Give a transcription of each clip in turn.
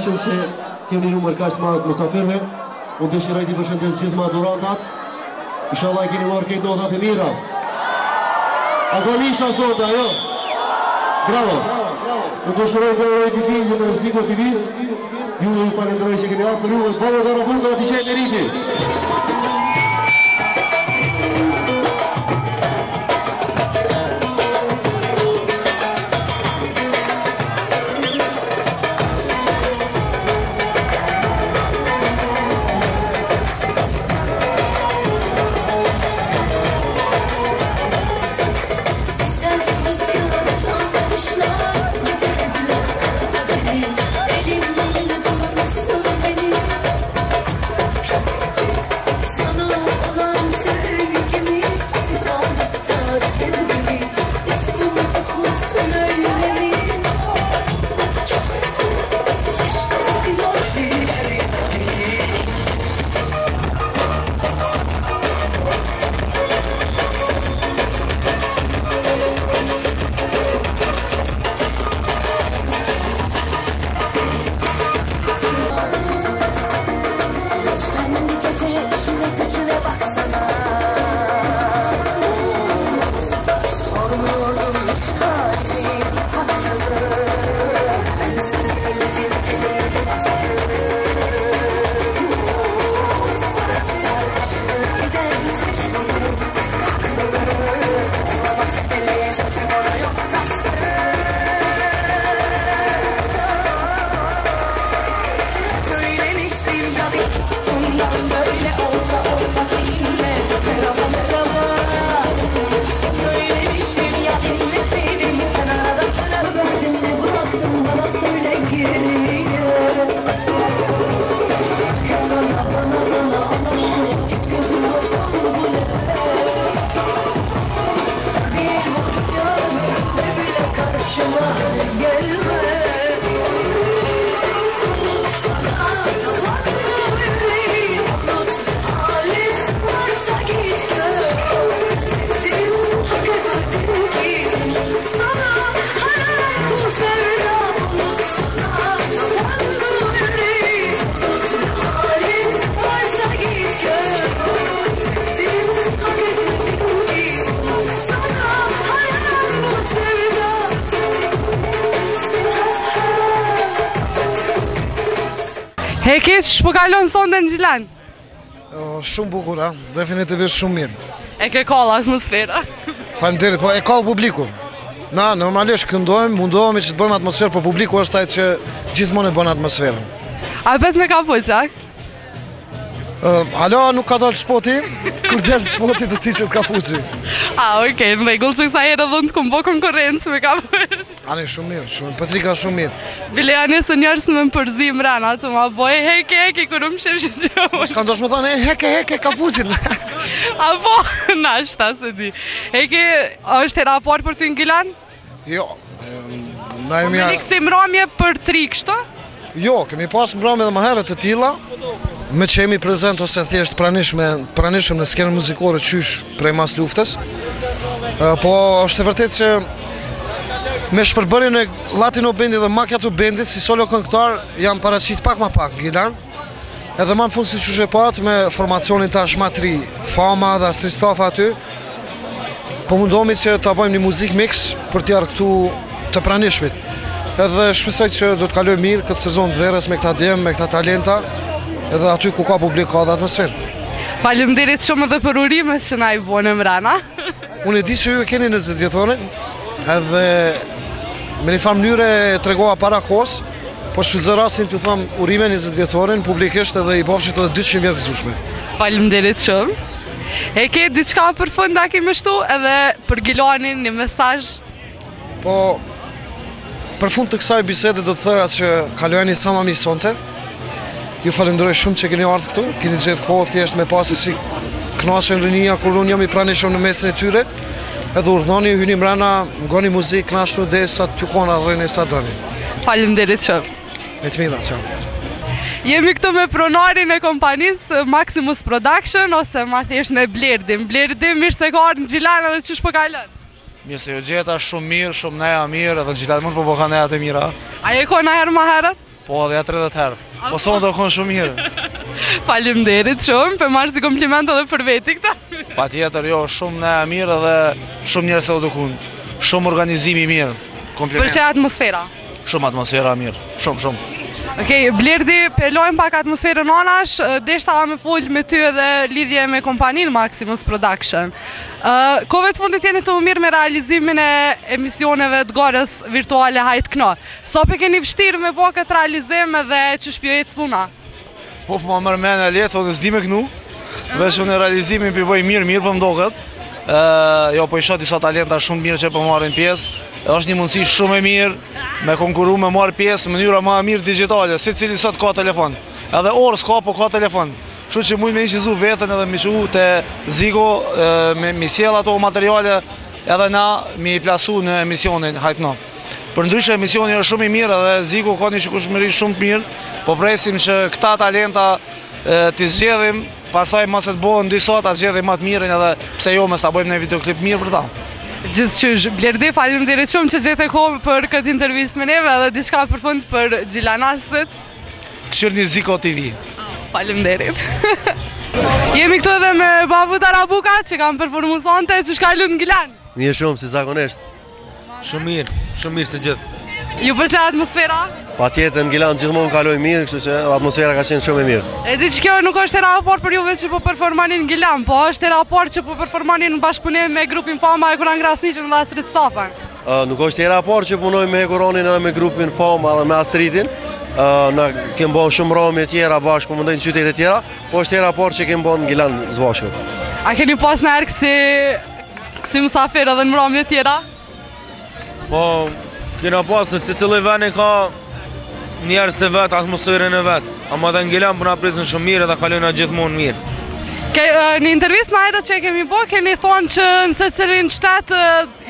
kënaqeshëm që kemi numër kaq të madh musafirëve. Unë dëshiroj t'i përshëndes gjithë madurantat. Inshallah e keni marrë këtë notat e mira. A do nisha sot, ajo? Bravo! Unë dëshiroj të uroj t'i filmë në Ziko TV-s. Ju falenderoj që keni ardhur për juve. Baba dhe Rabunga t'i qenë e riti. Heki, shpo kalon sonde në Gjilan? Shumë bukur, definitivisht shumë mirë. E ke kalla atmosfera? Faleminderit, po e ka publiku. Na, normalisht këndojmë, mundohemi që të bëjmë atmosferë, po publiku është ai që gjithmonë e bën atmosferën. A bet me kapuçak? Alo, nuk ka dalë spoti, kur del spoti të tishet kapuçi. Okej, në rregull, se kësa herë dhënë të kumë bo konkurencë me kapuç. Ani shumë mirë, Patrika shumë mirë. Bile janë se njerës me më përzi mrena, të ma boj heke, kërë më shemë që gjë. Ska ndosh më thonë, heke, kapuçin. Apo, nashta se di. Heke, është hera parë për ty në Gilan? Jo. Me një kësi mramje për 3 kështu? Jo, kemi pas mramje dhe më herët të tilla. Me që jemi prezent ose thjesht pranishëm në skenën muzikore qysh prej mas luftës. Po është e vërtet që me shpërbërjen e Latino Bendi dhe Macchiato Bendit si solo këngëtar jam paraqit pak ma pak në Gilan. Edhe ma në fund si që shepat me formacionin tash ma 3, Fama dhe Astrid Stafa aty. Po mundohemi që të bëjmë një muzik mix për t'jarë këtu të pranishmit. Edhe shpresoj që do të kaloj mirë këtë sezon të verës me këta djemë, me këta talenta. Edhe aty ku ka publik ka dhe atmosferë. Faleminderit shumë edhe për urimet që na i bone mrena. Unë e di që ju e keni 20 vjetorin, edhe me një farë mënyre e tregova para kohës, po shfrytëzoj rastin t'ju them urime 20 vjetorin, publikisht edhe i bofshit edhe 200 vjet të zushme. Faleminderit shumë. E ke diçka për fund da kemi shtu edhe për Gilanin një mesazh? Po, për fund të kësaj bisede do të thoja që kalojeni sa më mirë sonte. Ju falenderoj shumë që keni ardhur këtu, keni gjetë kohë thjesht me pasi si kënaqen rinia kur unë jam i pranishëm në mesin e tyre. Edhe urdhoni, hyni mbrana, ngoni muzikë, kënaquni derisa t'ju kona rreni sa doni. Faleminderit shumë. Me të mira, ciao. Jemi këtu me pronarin e kompanisë Maximus Production ose ma thjesht me Blerdim. Blerdim, mirë se ka ardhur në Gjilan edhe çu shpo kalon? Mirë se ju gjeta, shumë mirë, shumë neja mirë, edhe në Gjilan mund po ka neja të mira. A je ko na herë ma herët? Po, edhe ja 30 herë. Po sonë do konë shumë mirë. Faleminderit shumë, për marrë si kompliment edhe për veti këta. Pa tjetër, jo, shumë ne mirë dhe shumë njerëz se do dukun. Shumë organizimi mirë. Kompliment. Pëlqej atmosfera. Shumë atmosfera mirë. Shumë. Okej, Blerdi, pelojmë pak atmosferën anash, deshta me fol me ty edhe lidhje me kompaninë Maximus Production. Kohëve të fundit jeni të mirë me realizimin e emisioneve të garës virtuale Hajt Kno. Sa pe keni vështirë me po këtë realizim edhe që shpjojec puna? Po ma mërë mene e letë, dhe s'di me kënu. Vesh unë e realizimin për bëj mirë për mdoket. Jo, po isha disa talenta shumë mirë që për marrin pjesë. është një mundësi shumë e mirë me konkuru me marrë pjesë në mënyra ma mirë digitale, si cili sot ka telefon. Edhe orë s'ka, po ka telefon. Kështu që mujtë me iqizu vetën edhe mi shu të Zigo, mi sjell ato materiale edhe na mi plasu në emisionin Hajt Kno. Për ndryshe emisioni është shumë i mirë edhe Zigo ka një shikueshmëri shumë të mirë, po presim që këta talenta t'i zgjedhim, pasaj mas e të bohen disa ta zgjedhim më të mirën edhe pse jo mes ta bëjmë në videoklip mirë për ta. Gjithçysh, Blerdi, faleminderit shumë që gjete kohë për këtë intervistë me neve edhe diçka për fund për Gjilanasit. Këshirni Ziko TV. Faleminderit. Jemi këtu edhe me babu Tarabuka që kam performu sonte, që shka lutë në Gilan. Mirë shumë, si zakonisht. Shumë mirë se gjithë. Ju pëlqej atmosfera? Pa tjetër në Gilan gjithmonë kaloj mirë, kështu që atmosfera ka qenë shumë e mirë. E di që kjo nuk është raport për juve që po performanin në Gilan, po është raport që po performanin në bashkëpunim me grupin Fama e Kuran Grasniqin dhe Astrid Stafan. Nuk është raport që punoj me Hekuranin edhe me grupin Fama dhe me Astridin. Na kemë bon shumë rami e tjera bashkë, po mundojnë qytete tjera, po është raport që kemë bon në Gilan zvashur. A keni pas në erë kësi musafir edhe në rami e tjera? Po, kena pasë që cilë veni ka njerës të vetë, atmosferën e vetë. Ama dhe në Gilan përna prisën shumë mirë edhe kalojna gjithmonë mirë. Në intervjist ma jetët që e kemi bo, keni thonë që nëse cilin qëtetë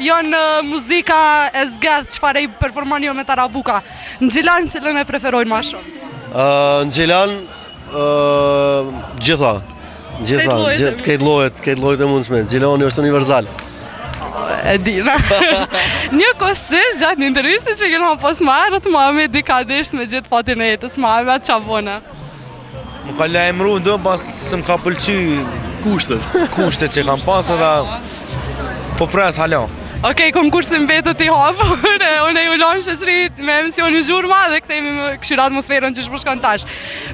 janë muzika e zgedhë që fare i performan jo me Tarabuka. Në Gjilan cilën e preferojnë ma shumë? Në Gjilan, gjitha. Këtë lojët e mundshme. Gjilani është universal. E dina. Një kosisht gjatë një intervjistit që kena pos ma erët ma me dikadisht me gjithë fatin e jetës ma me atë qabone. Më ka lajmëru ndo pas se më ka pëlqy kushtet që kam pas edhe po pres hala. Okej, konkursin betët i hapur, unë e ju lanë shëqërit me emisioni Zhurma dhe këtejmi me këshirë atmosferën që shpushkan tash.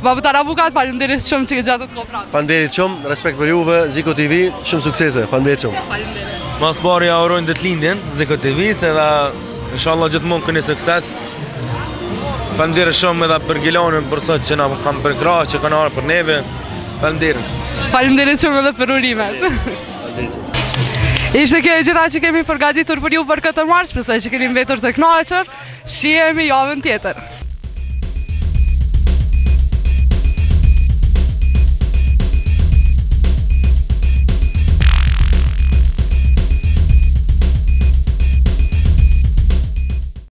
Babu Tarabukat, faleminderit shumë që këtë gjatët ko prapë. Faleminderit shumë, respekt për juve, Ziko TV, shumë suksese, faleminderit shumë. Faleminderit. Mas bari ja urojnë dhe t'lindjen, Ziko TV, se dhe inshallah gjithmonë këni sukses. Faleminderit shumë edhe për Gilanën, për sot që na kam përkra, që kanë arë për neve. Faleminderit. Faleminderit shumë edhe për urimet. Ishte kjo e gjitha që kemi përgatitur për ju për këtë marsh, besoj që keni mbetur të kënaqur. Shihemi javën tjetër.